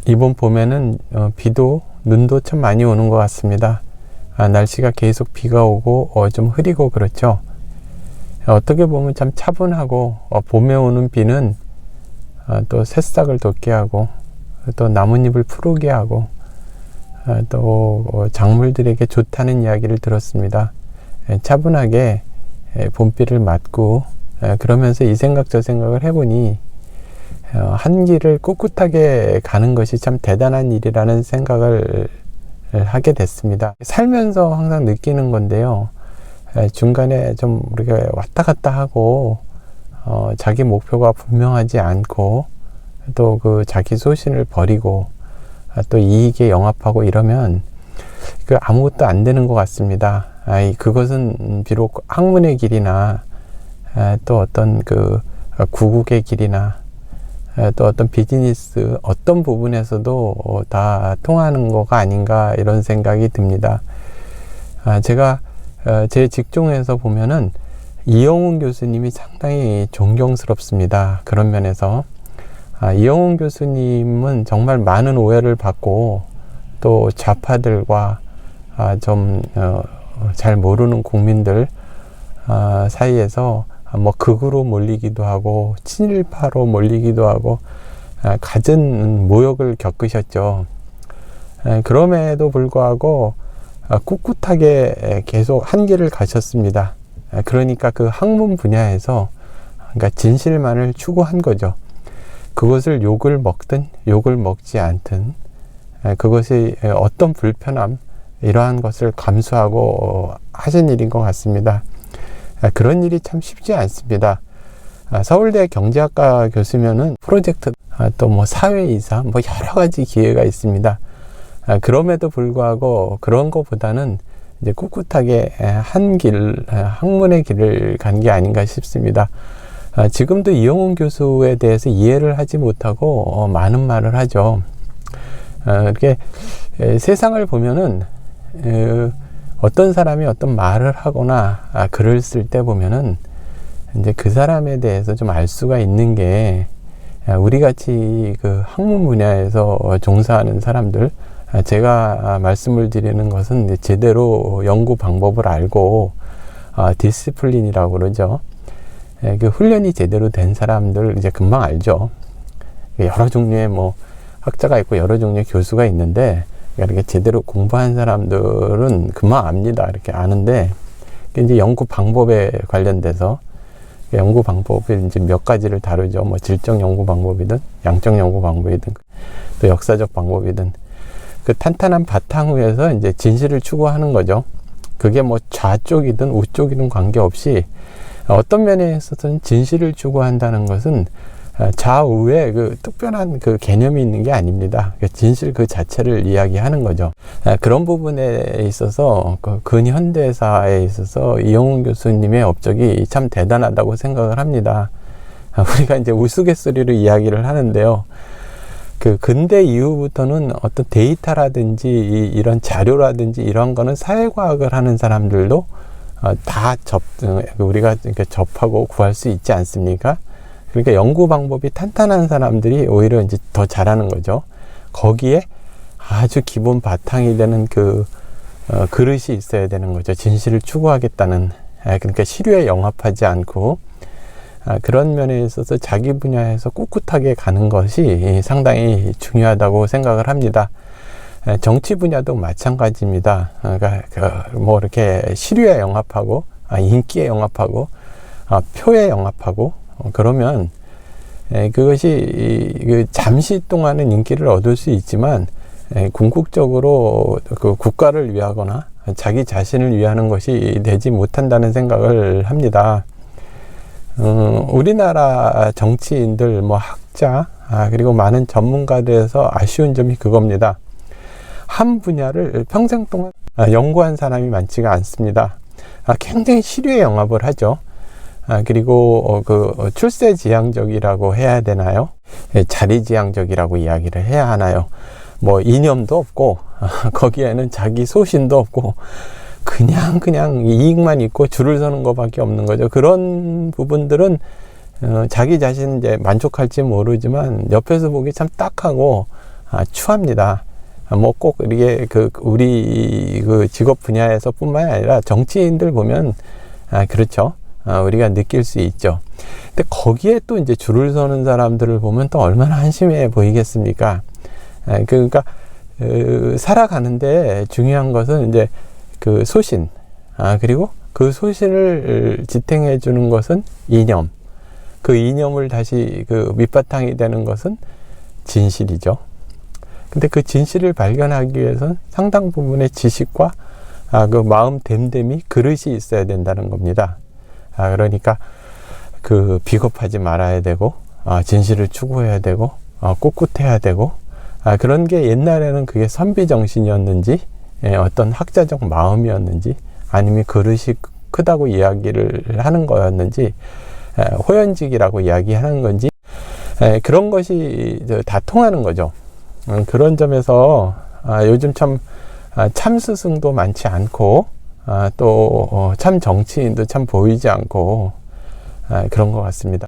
이번 봄에는 비도 눈도 참 많이 오는 것 같습니다. 날씨가 계속 비가 오고 좀 흐리고 그렇죠. 어떻게 보면 참 차분하고 봄에 오는 비는 또 새싹을 돋게 하고 또 나뭇잎을 푸르게 하고 또 작물들에게 좋다는 이야기를 들었습니다. 차분하게 봄비를 맞고 그러면서 이 생각 저 생각을 해보니 한 길을 꿋꿋하게 가는 것이 참 대단한 일이라는 생각을 하게 됐습니다. 살면서 항상 느끼는 건데요. 중간에 좀 우리가 왔다 갔다 하고 자기 목표가 분명하지 않고 또 그 자기 소신을 버리고 또 이익에 영합하고 이러면 그 아무것도 안 되는 것 같습니다. 그것은 비록 학문의 길이나 또 어떤 그 구국의 길이나 또 어떤 비즈니스 어떤 부분에서도 다 통하는 거가 아닌가 이런 생각이 듭니다. 제가 제 직종에서 보면은 이영훈 교수님이 상당히 존경스럽습니다. 그런 면에서 이영훈 교수님은 정말 많은 오해를 받고 또 좌파들과 좀 잘 모르는 국민들 사이에서 뭐 극으로 몰리기도 하고 친일파로 몰리기도 하고 갖은 모욕을 겪으셨죠. 그럼에도 불구하고 꿋꿋하게 계속 한 길을 가셨습니다. 그러니까 그 학문 분야에서 그러니까 진실만을 추구한 거죠. 그것을 욕을 먹든 욕을 먹지 않든 그것이 어떤 불편함 이러한 것을 감수하고 하신 일인 것 같습니다. 그런 일이 참 쉽지 않습니다. 서울대 경제학과 교수면은 프로젝트 또 뭐 사회이사 뭐 여러 가지 기회가 있습니다. 그럼에도 불구하고 그런 것보다는 이제 꿋꿋하게 학문의 길을 간 게 아닌가 싶습니다. 지금도 이영훈 교수에 대해서 이해를 하지 못하고 많은 말을 하죠. 이렇게 세상을 보면은 어떤 사람이 어떤 말을 하거나 글을 쓸 때 보면은 이제 그 사람에 대해서 좀 알 수가 있는 게 우리 같이 그 학문 분야에서 종사하는 사람들 제가 말씀을 드리는 것은 이제 제대로 연구 방법을 알고 디시플린이라고 그러죠. 그 훈련이 제대로 된 사람들 이제 금방 알죠. 여러 종류의 뭐 학자가 있고 여러 종류의 교수가 있는데 이렇게 제대로 공부한 사람들은 금방 압니다. 이렇게 아는데 이제 연구 방법에 관련돼서 연구 방법이 이제 몇 가지를 다루죠. 뭐 질적 연구 방법이든 양적 연구 방법이든 또 역사적 방법이든 그 탄탄한 바탕 위에서 이제 진실을 추구하는 거죠. 그게 뭐 좌쪽이든 우쪽이든 관계없이 어떤 면에 있어서는 진실을 추구한다는 것은 좌우에 그 특별한 그 개념이 있는 게 아닙니다. 진실 그 자체를 이야기하는 거죠. 그런 부분에 있어서 그 근현대사에 있어서 이영훈 교수님의 업적이 참 대단하다고 생각을 합니다. 우리가 이제 우스갯소리로 이야기를 하는데요. 그 근대 이후부터는 어떤 데이터라든지 이런 자료라든지 이런 거는 사회과학을 하는 사람들도 다 우리가 접하고 구할 수 있지 않습니까? 그러니까 연구 방법이 탄탄한 사람들이 오히려 이제 더 잘하는 거죠. 거기에 아주 기본 바탕이 되는 그 그릇이 있어야 되는 거죠. 진실을 추구하겠다는 그러니까 시류에 영합하지 않고 그런 면에 있어서 자기 분야에서 꿋꿋하게 가는 것이 상당히 중요하다고 생각을 합니다. 정치 분야도 마찬가지입니다. 그러니까 뭐 이렇게 시류에 영합하고 인기에 영합하고 표에 영합하고 그러면 그것이 잠시 동안은 인기를 얻을 수 있지만 궁극적으로 그 국가를 위하거나 자기 자신을 위하는 것이 되지 못한다는 생각을 합니다. 우리나라 정치인들 뭐 학자 그리고 많은 전문가들에서 아쉬운 점이 그겁니다. 한 분야를 평생 동안 연구한 사람이 많지가 않습니다. 굉장히 시류에 영합을 하죠. 그리고 그 출세지향적이라고 해야 되나요? 자리지향적이라고 이야기를 해야 하나요? 뭐 이념도 없고 거기에는 자기 소신도 없고 그냥 이익만 있고 줄을 서는 것밖에 없는 거죠. 그런 부분들은 자기 자신 이제 만족할지 모르지만 옆에서 보기 참 딱하고 추합니다. 뭐 꼭 이게 우리 직업 분야에서 뿐만 아니라 정치인들 보면 그렇죠. 우리가 느낄 수 있죠. 근데 거기에 또 이제 줄을 서는 사람들을 보면 또 얼마나 한심해 보이겠습니까? 그러니까 살아가는데 중요한 것은 이제 그 소신, 그리고 그 소신을 지탱해 주는 것은 이념, 그 이념을 다시 그 밑바탕이 되는 것은 진실이죠. 근데 그 진실을 발견하기 위해서는 상당 부분의 지식과 그 마음 됨됨이, 그릇이 있어야 된다는 겁니다. 그러니까 그 비겁하지 말아야 되고, 진실을 추구해야 되고, 꿋꿋해야 되고, 그런 게 옛날에는 그게 선비 정신이었는지, 어떤 학자적 마음이었는지, 아니면 그릇이 크다고 이야기를 하는 거였는지, 호연직이라고 이야기하는 건지, 그런 것이 다 통하는 거죠. 그런 점에서 요즘 참 스승도 많지 않고, 또 참 정치인도 참 보이지 않고, 그런 것 같습니다.